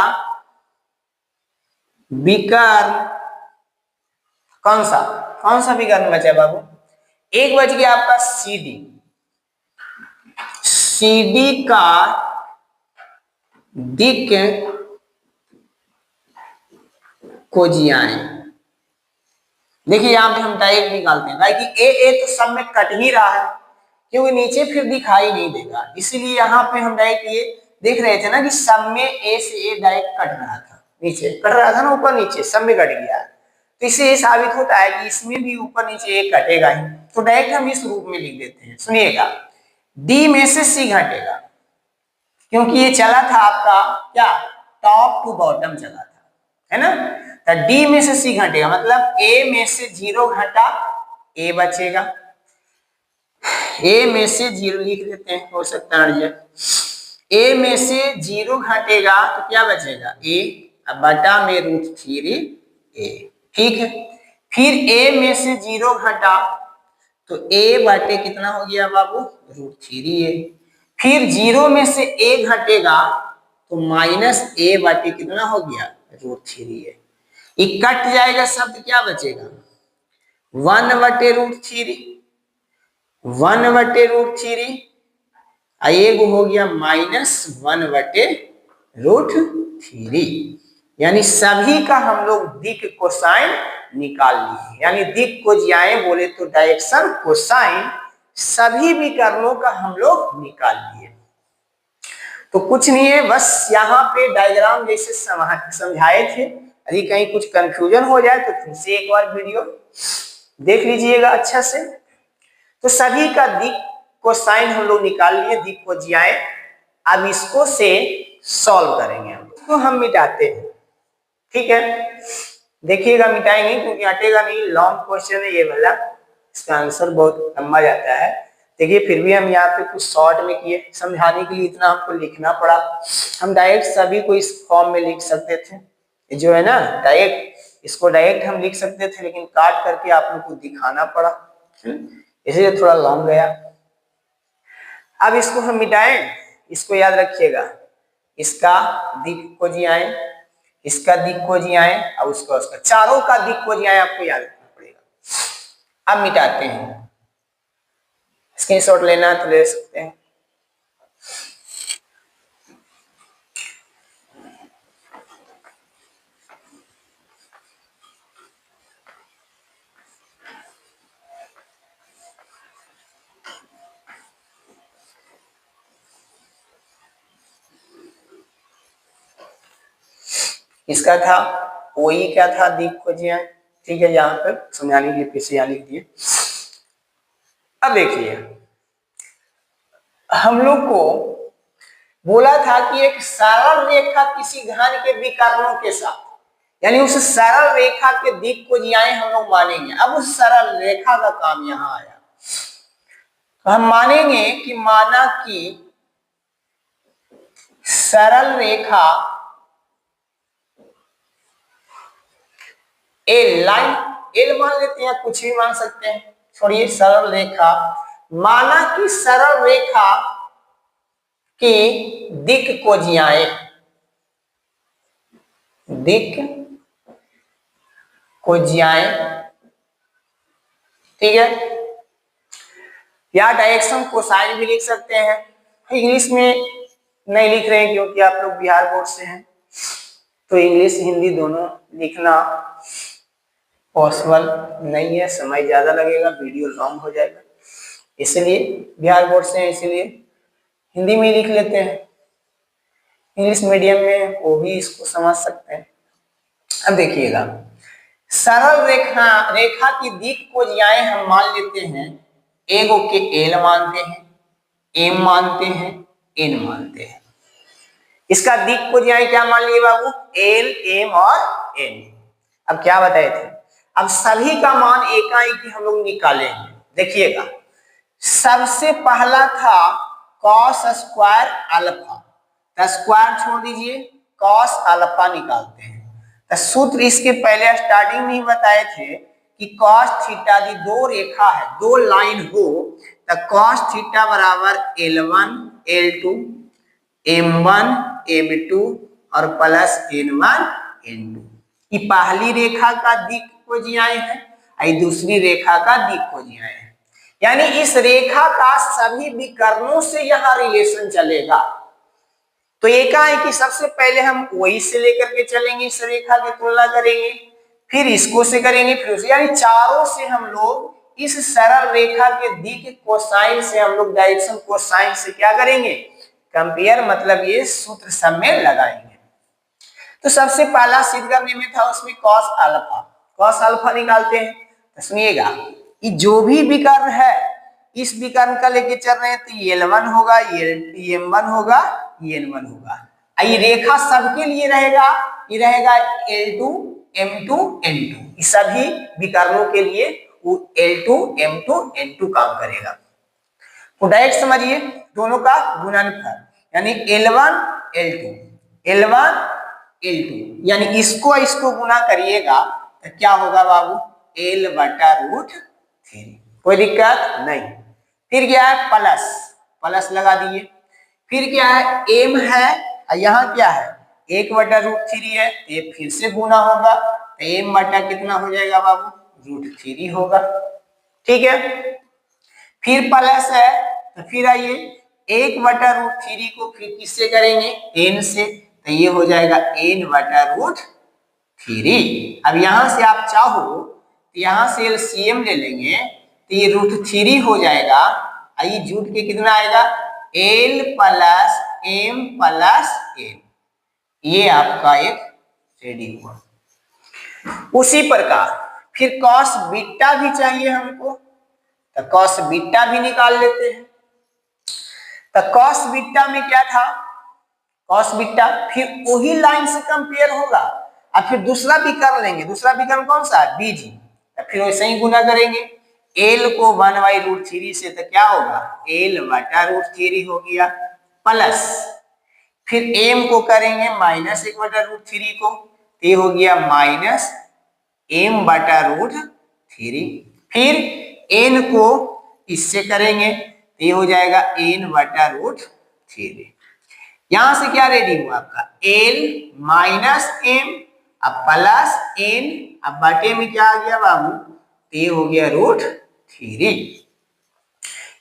विकर्ण। कौन सा विकर्ण बचा बाबू? एक बच गया आपका CD। CD का दिक कोज्याएं। देखिए यहां पे हम डायरेक्ट निकालते हैं कि ए तो सब में कट ही रहा है क्योंकि नीचे फिर दिखाई नहीं देगा, इसीलिए यहाँ पे हम डायरेक्ट ये देख रहे थे ना कि सब में ए से ए डायरेक्ट कट रहा था, नीचे कट रहा था ना, ऊपर नीचे सब में कट गया। तो इससे ये साबित होता है कि इसमें भी ऊपर नीचे एक कटेगा ही। तो डायरेक्ट हम इस रूप में लिख देते हैं। सुनिएगा, डी में से सी घटेगा क्योंकि ये चला था आपका क्या? टॉप टू बॉटम चला था, है ना? तो डी में से सी घटेगा मतलब ए में से 0 घटा ए बचेगा। ए में से 0 लिख देते हैं, हो सकता है ए में से 0 घटेगा तो क्या बचेगा? ए बटा में √3 ए। ठीक है, फिर ए में से 0 घटा तो ए बटे कितना हो गया बाबू? √3 ए। फिर 0 में से ए घटेगा तो -a बटे कितना हो गया? √3 ए। ये कट जाएगा शब्द, क्या बचेगा? 1 बटे √3, 1 बटे √3 एक हो गया -1 बटे √3। यानी सभी का हम लोग दिक कोसाइन निकाल लिए, यानी दिक कोज्याएं बोले तो डायरेक्शन कोसाइन सभी विकर्णों का हम लोग निकाल लिए। तो कुछ नहीं है, बस यहाँ पे डायग्राम जैसे समझाए थे। यदि कहीं कुछ कंफ्यूजन हो जाए तो फिर से एक बार वीडियो देख लीजिएगा अच्छा से। तो सभी का दिक कोसाइन हम लोग निकाल लिए, दिक कोज्याएं। अब इसको से सॉल्व करेंगे, इसको हम मिटाते हैं। ठीक है, देखिएगा मिटाएंगे क्योंकि हटेगा नहीं, लॉन्ग क्वेश्चन है ये वाला, इसका आंसर बहुत लंबा जाता है। देखिए फिर भी हम यहाँ पे कुछ शॉर्ट में किए, समझाने के लिए इतना हमको लिखना पड़ा। हम डायरेक्ट सभी को इस फॉर्म में लिख सकते थे, जो है ना डायरेक्ट, इसको डायरेक्ट हम लिख सकते थे, लेकिन काट करके आप लोग को दिखाना पड़ा, इसलिए थोड़ा लॉन्ग गया। अब इसको हम मिटाएं, इसको याद रखिएगा, इसका दिक कोज्याएं, इसका दिक कोज्याएं और उसका चारों का दिक कोज्याएं आपको याद रखना पड़ेगा। अब मिटाते हैं, स्क्रीनशॉट लेना तो ले सकते हैं। इसका था ओई क्या था? दिक कोज्याएं। ठीक है, यहाँ पर समझाने के लिए फिर से यहाँ लिख दिए। अब देखिए हम लोग को बोला था कि एक सरल रेखा किसी घन के विकर्णों के साथ, यानी उस सरल रेखा के दिक कोज्याएं हम लोग मानेंगे। अब उस सरल रेखा का काम यहाँ आया, तो हम मानेंगे कि माना कि सरल रेखा ए लाइन, एल मान लेते हैं, कुछ भी मान सकते हैं, छोड़िए सरल रेखा। माना कि सरल रेखा की दिक कोज्याएं, दिक कोज्याएं, ठीक है, या डायरेक्शन कोसाइन भी लिख सकते हैं। इंग्लिश में नहीं लिख रहे हैं क्योंकि आप लोग बिहार बोर्ड से हैं, तो इंग्लिश हिंदी दोनों लिखना पॉसिबल नहीं है, समय ज्यादा लगेगा, वीडियो लॉन्ग हो जाएगा, इसलिए बिहार बोर्ड से हैं, इसलिए हिंदी में ही लिख लेते हैं। इंग्लिश मीडियम में वो भी इसको समझ सकते हैं। अब देखिएगा, सरल रेखा की दिक्कोजियाएं हम मान लेते हैं, एगो के एल मानते हैं, एम मानते हैं, एन मानते हैं। इसका दिक्कोजियाएं क्या मान लिए बाबू? एल, एम और एन। अब क्या बताए थे, अब सभी का मान एकाएक हम लोग निकालेंगे। देखिएगा, सबसे पहला था कॉस स्क्वायर अल्फा, तो स्क्वायर छोड़ दीजिए, कॉस अल्फा निकालते हैं। तो सूत्र इसके पहले स्टार्टिंग में ही बताए थे कि कॉस थीटा यदि दो रेखा है, दो लाइन हो, तो कॉस थीटा बराबर L1 L2 M1 M2 और प्लस N1 N2। ये पहली रेखा का दिक्कोजियाएं है, और दूसरी रेखा का दिक्कोजियाएं है, यानी इस रेखा का सभी विकर्णों से यहाँ रिलेशन चलेगा। तो एकाएक कि सबसे पहले हम वही से लेकर के चलेंगे, इस रेखा की तुलना करेंगे, फिर इसको से करेंगे, फिर उसे, यानी चारों से हम लोग इस सरल रेखा के दिक कोसाइन से हम लोग डायरेक्शन कोसाइन से क्या करेंगे? कंपेयर, मतलब ये सूत्र सब में लगाएंगे। तो सबसे पहला सिद्ध करने में था उसमें कॉस अल्फा, कॉस अल्फा निकालते हैं। तो सुनिएगा, ये जो भी विकर्ण है इस विकर्ण का लेके चल रहे हैं, तो ये L1 होगा, ये M1 होगा, ये N1 होगा। ये रेखा सबके लिए रहेगा, ये रहेगा L2 M2 N2, इस सभी विकर्णों के लिए वो L2 M2 N2 काम करेगा। तो डायरेक्ट समझिए, दोनों का गुणनफल यानी L1 L2 L1 L2, यानी इसको इसको गुना करिएगा तो क्या होगा बाबू? L/√3। कोई दिक्कत नहीं। फिर क्या है? प्लस, प्लस लगा दिए। फिर क्या है? एम है, और यहाँ क्या है? 1/√3 है, ये फिर से गुना होगा, तो एम बटा कितना हो जाएगा बाबू? √3 होगा। ठीक है, फिर प्लस है, तो फिर आइए 1/√3 को फिर किससे करेंगे? n से, तो ये हो जाएगा n/√3। अब यहां से आप चाहो तो यहां से एलसीएम ले लेंगे, तो ये √3 हो जाएगा, ये जुट के कितना आएगा? l plus m plus n। ये आपका एक रेडी हुआ। उसी प्रकार फिर कॉस बीटा भी चाहिए हमको, तो कॉस बीटा भी निकाल लेते हैं। तो कॉस बीटा में क्या था? कॉस बीटा फिर वही लाइन से कंपेयर होगा, और फिर दूसरा विकर्ण लेंगे। दूसरा विकर्ण कौन सा? बीजी। तो फिर वैसे ही गुना करेंगे, l को 1/√3 से, तो क्या होगा? L/√3 हो गया, प्लस फिर m को करेंगे -1/√3 को, ये हो गया -m/√3। फिर n को इससे करेंगे, ये हो जाएगा n/√3। यहां से क्या रेडी हुआ आपका? l माइनस m अब प्लस n, अब बटे में क्या आ गया बाबू? ये हो गया √3।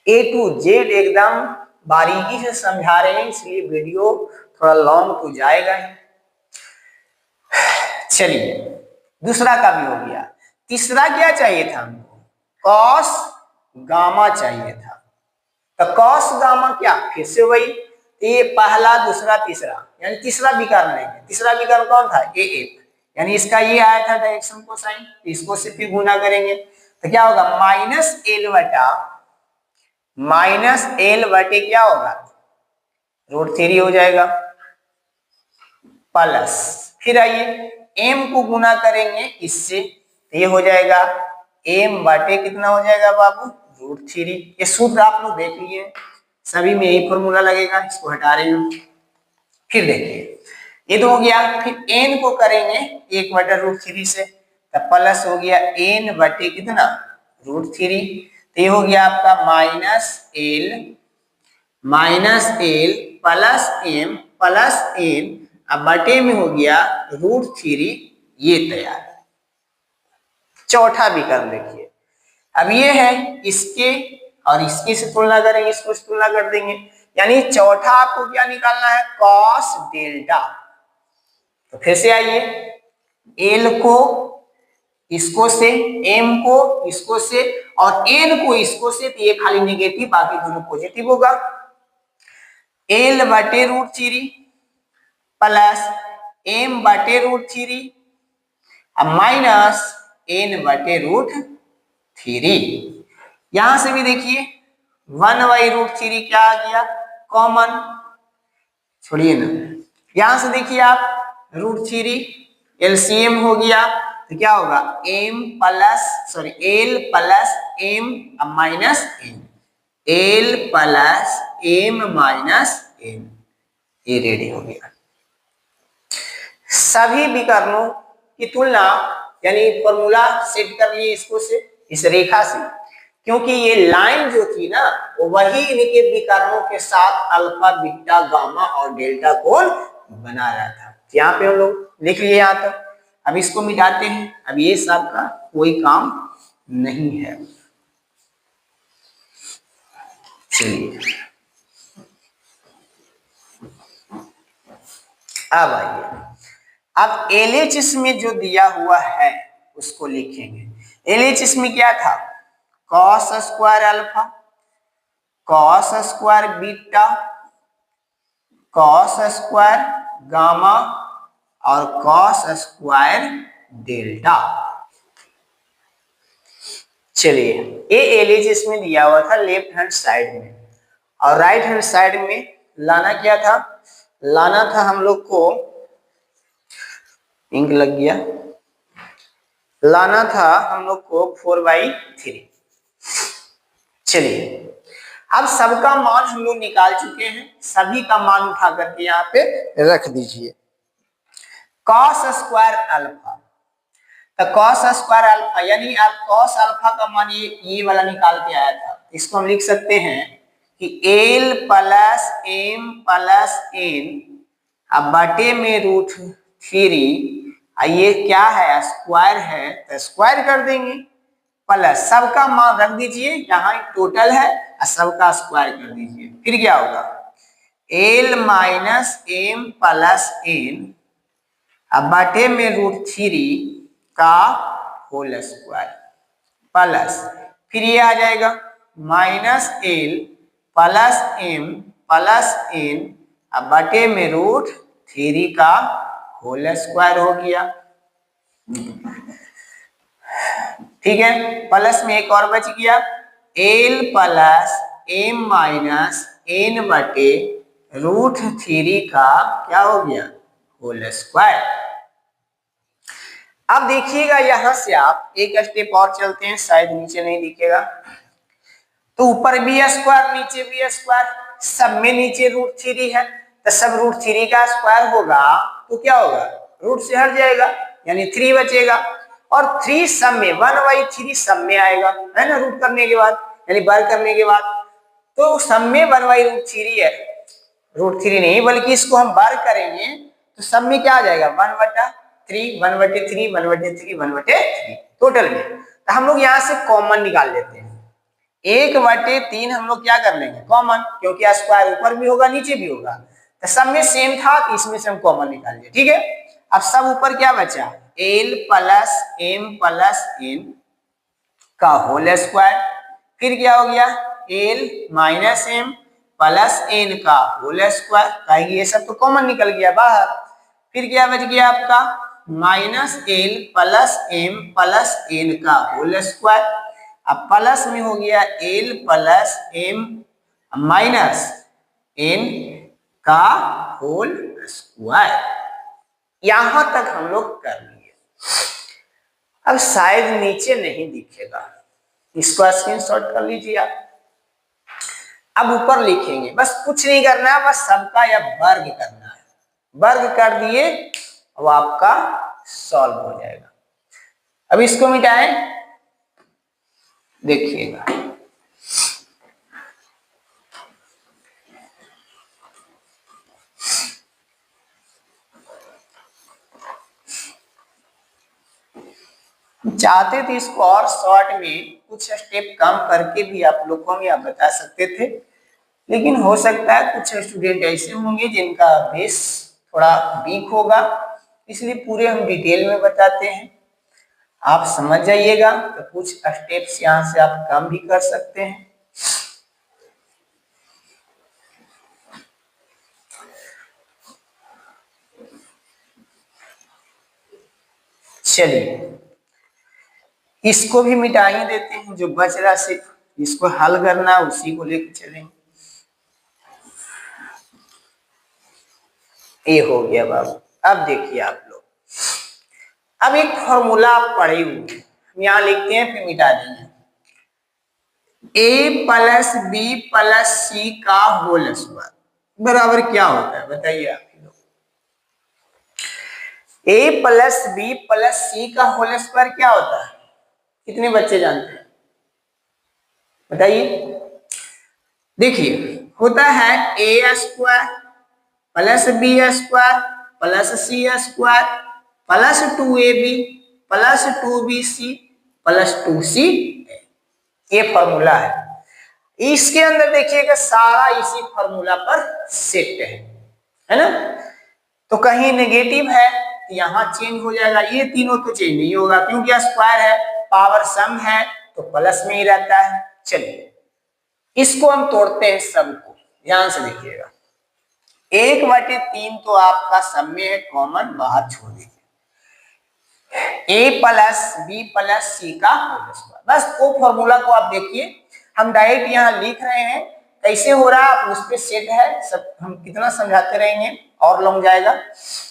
A to Z एकदम बारीकी से समझा रहे हैं, इसलिए वीडियो थोड़ा लॉन्ग तो जाएगा ही। चलिए, दूसरा का भी हो गया। तीसरा क्या चाहिए था हमको? कॉस गामा चाहिए था। तो कॉस गामा क्या? फिर से वही, ये पहला दूसरा तीसरा, यानी तीसरा विकर्ण लेंगे। तीसरा विकर्ण कौन था? AF, यानी इसका ये आया था डायरेक्शन कोसाइन, इसको से फिर गुना करेंगे, तो क्या होगा? -L बटे क्या होगा? √3 हो जाएगा, प्लस फिर आइए m को गुना करेंगे इससे, ये हो जाएगा m बटे कितना हो जाएगा बाबू? √3। ये सूत्र आप लोग देख लिए, सभी में यही फॉर्मूला लगेगा, इसको हटा रहे हैं। फिर देखिए, ये तो हो गया। फिर n को करेंगे 1/√3 से, तो प्लस हो गया n बटे कितना? √3। तो ये हो गया आपका -L plus m plus n, अब बटे में हो गया √3, ये तैयार। चौथा विकर्ण देखिए, अब ये है, इसके और इसके से तुलना करेंगे, इसको से तुलना कर देंगे, यानी चौथा आपको क्या निकालना है, कॉस डेल्टा। तो फिर से आइए, एल को इसको से, एम को इसको से और एन को इसको से, तो ये खाली नेगेटिव, बाकी दोनों पॉजिटिव होगा। एल बटे रूट थ्री प्लस एम बटे रूट थ्री माइनस एन बटे रूट थ्री। यहां से भी देखिए 1/√3 क्या आ गया, कॉमन, छोड़िए ना। यहां से देखिए आप √3 एलसीएम हो गया, तो क्या होगा, L plus M minus N, L plus M minus N, ये रेडी हो गया। सभी विकर्णों की तुलना, यानी फॉर्मूला सेट कर लिए इसको से, इस रेखा से, क्योंकि ये लाइन जो थी ना वो वही इनके विकर्णों के साथ अल्फा बीटा गामा और डेल्टा कोण बना रहा था। यहाँ पे हम लोग लिख लिए यहाँ तक। अब इसको मिटाते हैं, अब ये सब का कोई काम नहीं है। चलिए अब आइए, अब एलएच इसमें जो दिया हुआ है उसको लिखेंगे। एलएच इसमें क्या था, cos square alpha, cos square beta, cos square gamma और कॉस स्क्वायर डेल्टा। चलिए, ये एलएच इसमें दिया हुआ था लेफ्ट हैंड साइड में, और राइट हैंड साइड में लाना क्या था, लाना था हम लोग को, इंक लग गया, लाना था हम लोग को 4/3। चलिए, अब सबका मान हम लोग निकाल चुके हैं, सभी का मान उठा करके यहाँ पे रख दीजिए। कॉस स्क्वायर अल्फा, तो कॉस स्क्वायर अल्फा यानी आप कॉस अल्फा का मान ये वाला निकाल के आया था, इसको हम लिख सकते हैं कि L plus M plus N अब बटे में √3, ये क्या है, स्क्वायर है, तो स्क्वायर कर देंगे, प्लस सबका मान रख दीजिए, यहाँ टोटल है, सबका स्क्वायर कर दीजिए, फिर क्या होगा, L minus M plus N अब बटे में √3 का होल स्क्वायर प्लस, फिर ये आ जाएगा minus L plus M plus N अब बटे में √3 का होल स्क्वायर हो गया। ठीक है, प्लस में एक और बच गया, L plus M minus N बटे √3 का क्या हो गया, होल स्क्वायर। अब देखिएगा यहां से आप एक स्टेप और चलते हैं, शायद नीचे नहीं दिखेगा, तो ऊपर भी स्क्वायर नीचे भी स्क्वायर, सब में नीचे √3 है, तो सब √3 का स्क्वायर होगा तो क्या होगा, रूट से हट जाएगा यानी 3 बचेगा, और 3 सब में 1/3 सब में आएगा, है ना, रूट करने के बाद यानी वर्ग करने के बाद, तो सब में 1/√3 है, √3 नहीं बल्कि इसको हम वर्ग करेंगे तो सब में क्या आ जाएगा, 1/3 1/3 1/3 1/3 टोटल में। तो हम लोग यहाँ से कॉमन निकाल लेते हैं, 1/3 हम लोग क्या कर लेंगे कॉमन, क्योंकि स्क्वायर ऊपर भी होगा नीचे भी होगा, तो सब में सेम था, तो इसमें से हम कॉमन निकाल लिए। ठीक है, अब सब ऊपर क्या बचा, L plus M plus N का होल स्क्वायर, फिर क्या हो गया, L minus M plus N का होल स्क्वायर, ये सब तो कॉमन निकल गया बाहर, फिर क्या बच गया आपका, minus L plus M plus N का होल स्क्वायर, अब प्लस में हो गया L plus M minus N का होल स्क्वायर। यहां तक हम लोग कर लिए। अब शायद नीचे नहीं दिखेगा, इसको स्क्रीनशॉट कर लीजिए आप। अब ऊपर लिखेंगे, बस कुछ नहीं करना है, बस सबका या वर्ग करना है, वर्ग कर दिए अब आपका सॉल्व हो जाएगा। अब इसको मिटाएं, देखिएगा, चाहते थे इसको और शॉर्ट में कुछ स्टेप कम करके भी आप लोग को हम यह बता सकते थे, लेकिन हो सकता है कुछ स्टूडेंट ऐसे होंगे जिनका बेस थोड़ा वीक होगा, इसलिए पूरे हम डिटेल में बताते हैं, आप समझ जाइएगा। तो कुछ स्टेप्स यहाँ से आप कम भी कर सकते हैं। चलिए इसको भी मिटा ही देते हैं, जो बच रहा सिर्फ इसको हल करना उसी को लेकर चलेंगे। ये हो गया बाबू। अब देखिए आप लोग, अब एक फॉर्मूला आप पढ़े हुए यहाँ लिखते हैं, फिर मिटा देंगे। ए प्लस बी प्लस सी का होल स्क्वायर बराबर क्या होता है, बताइए आप लोग। ए प्लस बी प्लस सी का होल स्क्वायर क्या होता है, कितने बच्चे जानते हैं, बताइए। देखिए होता है A square plus B square plus C square plus 2ab plus 2bc plus 2c, ये फॉर्मूला है। इसके अंदर देखिएगा सारा इसी फॉर्मूला पर सेट है ना। तो कहीं नेगेटिव है तो यहाँ चेंज हो जाएगा, ये तीनों तो चेंज नहीं होगा क्योंकि स्क्वायर है, पावर सम है तो प्लस में ही रहता है। चलिए इसको हम तोड़ते हैं सबको, ध्यान से देखिएगा। 1/3 तो आपका सब में है, कॉमन बाहर छोड़ दीजिए। ए प्लस बी प्लस सी का होल स्क्वायर, बस वो फॉर्मूला को आप देखिए, हम डायरेक्ट यहाँ लिख रहे हैं, कैसे हो रहा है आप उस पर सेट है, सब हम कितना समझाते रहेंगे और लंग जाएगा,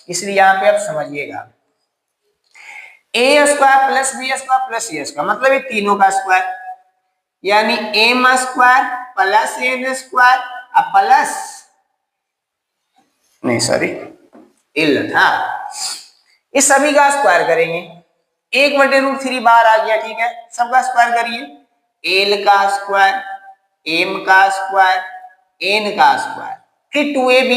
इसलिए यहाँ पे आप समझिएगा। A square plus B square plus C square मतलब ये तीनों का स्क्वायर, यानी M square plus N square plus नहीं सॉरी एल था, इस सभी का स्क्वायर करेंगे। 1/√3 बाहर आ गया, ठीक है, सबका स्क्वायर करिए। एल का स्क्वायर, एम का स्क्वायर, एन का स्क्वायर, फिर 2ab,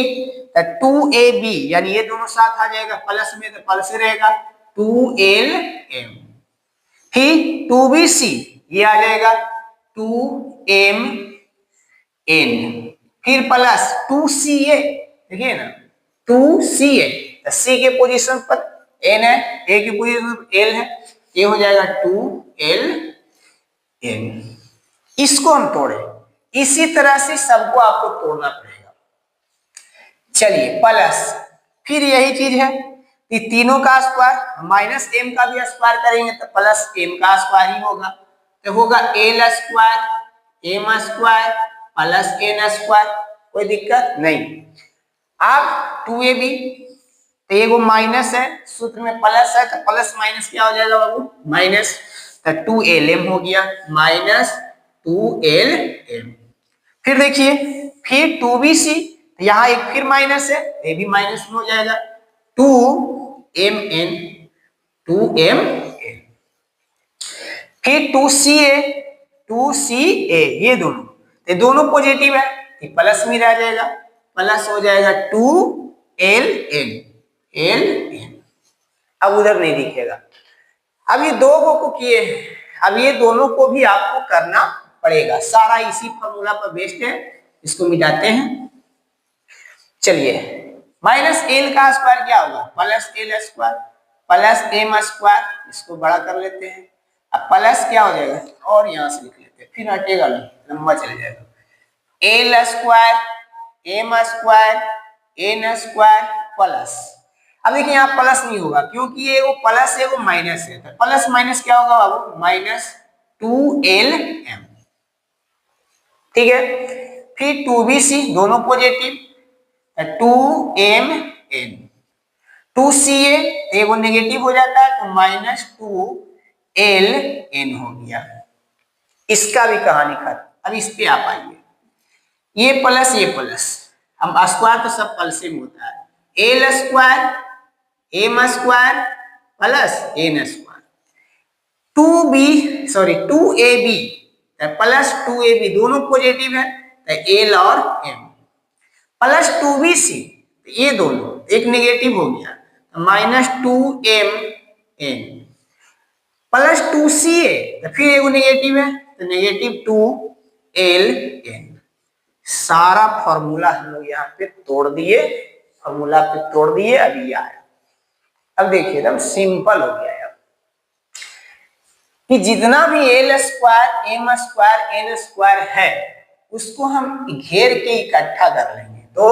तो 2ab यानी ये दोनों साथ आ जाएगा, प्लस में तो प्लस रहेगा 2lm, फिर 2bc ये आ जाएगा 2mn, फिर प्लस 2ca, देखिए ना 2ca, सी के पोजीशन पर n है, ए की पोजीशन पर l है, ये हो जाएगा 2ln। इसको हम तोड़े, इसी तरह से सबको आपको तोड़ना पड़ेगा। चलिए प्लस, फिर यही चीज है कि तीनों का स्क्वायर माइनस एम का भी स्क्वायर करेंगे तो प्लस एम का स्क्वायर ही होगा, तो होगा L square M square plus N square, कोई दिक्कत नहीं। अब 2ab, तो ये वो माइनस है, सूत्र में प्लस है तो प्लस माइनस क्या हो जाएगा बाबू, माइनस, तो 2lm हो गया, माइनस 2lm। फिर देखिए फिर 2bc, यहाँ एक फिर माइनस है, ये भी माइनस में हो जाएगा, 2mn, 2mn। फिर 2ca, 2ca, ये दोनों पॉजिटिव है, ये प्लस में रह जाएगा, प्लस हो जाएगा 2ln, ln। अब उधर नहीं दिखेगा, अब ये दो को किए हैं, अब ये दोनों को भी आपको करना पड़ेगा, सारा इसी फॉर्मूला पर बेस्ड है, इसको मिटाते हैं। चलिए माइनस एल का स्क्वायर क्या होगा, plus L square plus M square, इसको बड़ा कर लेते हैं, अब प्लस क्या हो जाएगा और यहां से लिख लेते हैं, फिर हटेगा नहीं, लंबा चल जाएगा, L square M square N square plus. अब देखिए यहाँ प्लस नहीं होगा क्योंकि ये वो प्लस है वो माइनस है, तो प्लस माइनस क्या होगा बाबू, माइनस 2lm, ठीक है। फिर 2bc दोनों पॉजिटिव, 2mn, 2ca ये वो नेगेटिव हो जाता है तो माइनस 2ln हो गया, इसका भी कहानी खत्म। अब इस पे आप आइए, ये प्लस हम स्क्वायर तो सब प्लस में होता है, L square M square plus N square, 2ab plus 2ab दोनों पॉजिटिव है तो एल और एम, प्लस 2bc ये दोनों एक नेगेटिव हो गया तो माइनस 2mn, प्लस 2ca तो फिर एक नेगेटिव है तो नेगेटिव 2ln, सारा फॉर्मूला हम लोग यहाँ पे तोड़ दिए, फॉर्मूला पे तोड़ दिए, अभी आया। अब देखिए एकदम सिंपल हो गया अब कि जितना भी L square M square N square है उसको हम घेर के इकट्ठा कर लेंगे। तो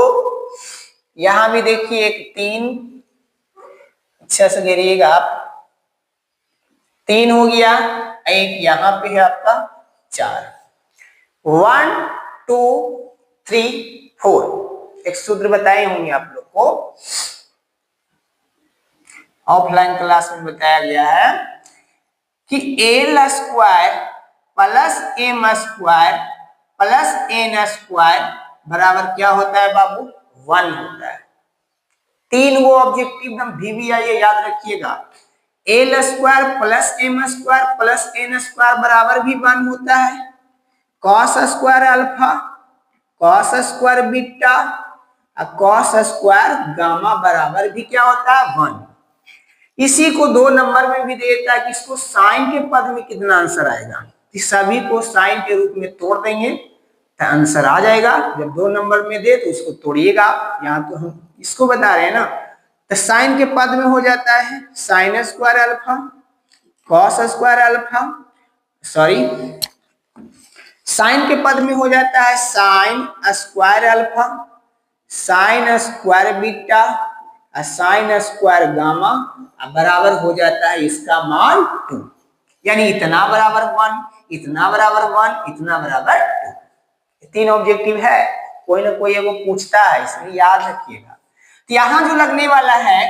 यहां भी देखिए एक 3, अच्छा से घेरिएगा आप, 3 हो गया, एक यहां पे है आपका 4, 1 2 3 4। एक सूत्र बताए होंगे आप लोग को, ऑफलाइन क्लास में बताया गया है कि L square plus M square plus N square बराबर क्या होता है बाबू? 1 होता है। 3 वो ऑब्जेक्टिव एकदम VVI याद रखिएगा। L square plus M square plus N square बराबर भी 1 होता है। Cos square alpha, cos square beta, cos square gamma बराबर भी क्या होता है? 1। इसी को 2 नंबर में भी देता है कि इसको साइन के पद में कितना आंसर आएगा। इस सभी को साइन के रूप में तोड़ देंगे तो आंसर आ जाएगा। जब 2 नंबर में दे तो उसको तोड़िएगा, यहाँ तो हम इसको बता रहे हैं ना। तो साइन के पद में हो जाता है sine square alpha, cos square alpha, sorry sine के पद में हो जाता है sine square alpha, sine square beta, sine square gamma, बराबर हो जाता है इसका मान 2। यानी इतना बराबर 1, इतना बराबर 1, इतना बराबर 2। 3 ऑब्जेक्टिव है, कोई ना कोई एगो पूछता है, इसलिए याद रखिएगा। तो यहां जो लगने वाला है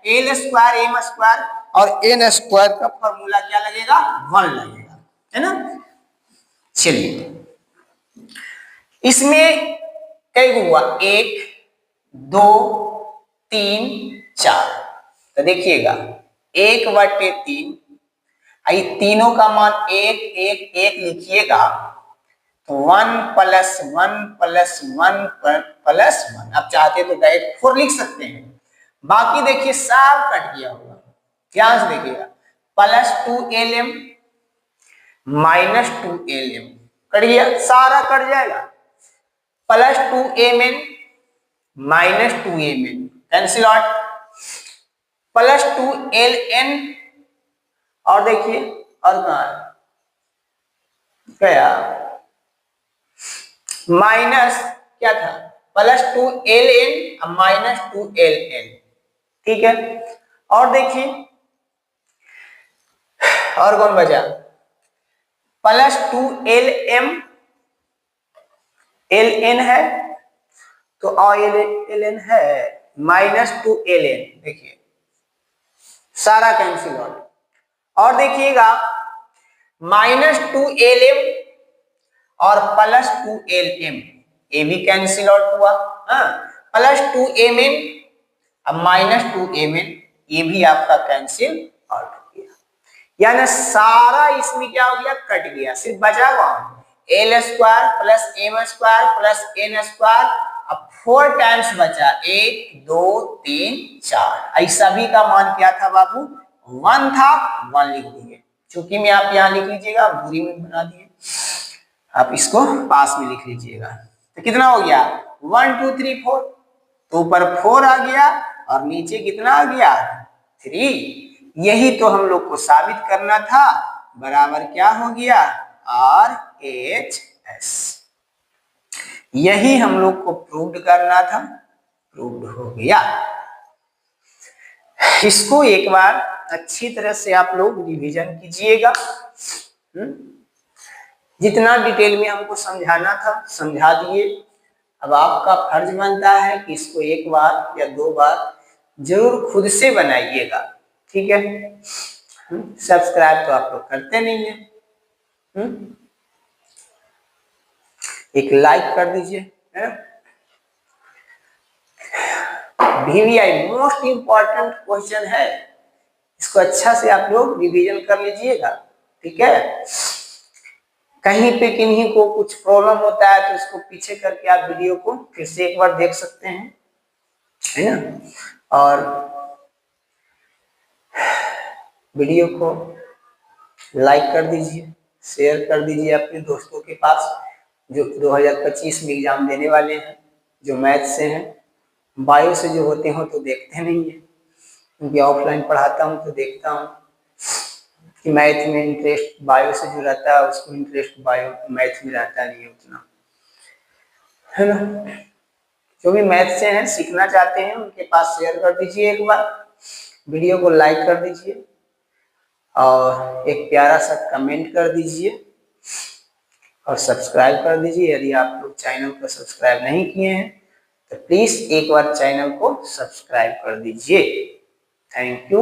एल स्क्वायर एम स्क्वायर और एन स्क्वायर का फॉर्मूला क्या लगेगा? 1 लगेगा, है ना। चलिए इसमें कई हुआ? 1 2 3 4। तो देखिएगा 1/3, तीनों का मान 1 1 1 लिखिएगा तो 1 + 1 + 1 + 1। आप चाहते तो डायरेक्ट 4 लिख सकते हैं। बाकी देखिए सब कट गया होगा, ध्यान से देखिएगा। +2lm -2lm कट गया, सारा कट जाएगा। +2mn -2mn cancel out, +2ln, और देखिए और कहा गया माइनस क्या था? +2ln -2ln, ठीक है। और देखिए और कौन बचा? +2lm, ln है तो ln है, -2ln, देखिए सारा कैंसिल आउट। और देखिएगा -2lm और +2lm, ये भी कैंसिल आउट हुआ। +2mn अब -2mn, ये भी आपका कैंसिल आउट हो गया। यानी सारा इसमें क्या हो गया? कट गया। सिर्फ बचा हुआ L square plus M square plus N square, अब 4 टाइम्स बचा, 1 2 3 4। ऐसा भी का मान क्या था बाबू? 1 था, 1 लिख दिए। चूंकि मैं आप यहाँ लिख लीजिएगा, दूरी में बना दिए, आप इसको पास में लिख लीजिएगा। तो कितना हो गया? 1 2 3 4। तो ऊपर 4 आ गया और नीचे कितना आ गया? 3। यही तो हम लोग को साबित करना था। बराबर क्या हो गया? RHS। यही हम लोग को प्रूव करना था, प्रूव हो गया। इसको एक बार अच्छी तरह से आप लोग रिवीजन कीजिएगा। जितना डिटेल में हमको समझाना था समझा दिए। अब आपका फर्ज बनता है कि इसको 1 बार या 2 बार जरूर खुद से बनाइएगा, ठीक है। सब्सक्राइब तो आप लोग करते नहीं है, एक लाइक कर दीजिए। VVI मोस्ट इंपॉर्टेंट क्वेश्चन है, इसको अच्छा से आप लोग रिवीजन कर लीजिएगा, ठीक है। कहीं पे किन्हीं को कुछ प्रॉब्लम होता है तो इसको पीछे करके आप वीडियो को फिर से एक बार देख सकते हैं, है ना। और वीडियो को लाइक कर दीजिए, शेयर कर दीजिए अपने दोस्तों के पास, जो 2025 में एग्जाम देने वाले हैं, जो मैथ से हैं। बायो से जो होते हैं तो देखते नहीं है, क्योंकि ऑफलाइन पढ़ाता हूँ तो देखता हूँ कि मैथ में इंटरेस्ट बायो से जो रहता है उसको इंटरेस्ट बायो मैथ में रहता नहीं है उतना, है ना। जो भी मैथ से हैं सीखना चाहते हैं उनके पास शेयर कर दीजिए, एक बार वीडियो को लाइक कर दीजिए और एक प्यारा सा कमेंट कर दीजिए और सब्सक्राइब कर दीजिए। यदि आप लोग चैनल को सब्सक्राइब नहीं किए हैं तो प्लीज एक बार चैनल को सब्सक्राइब कर दीजिए। Thank you.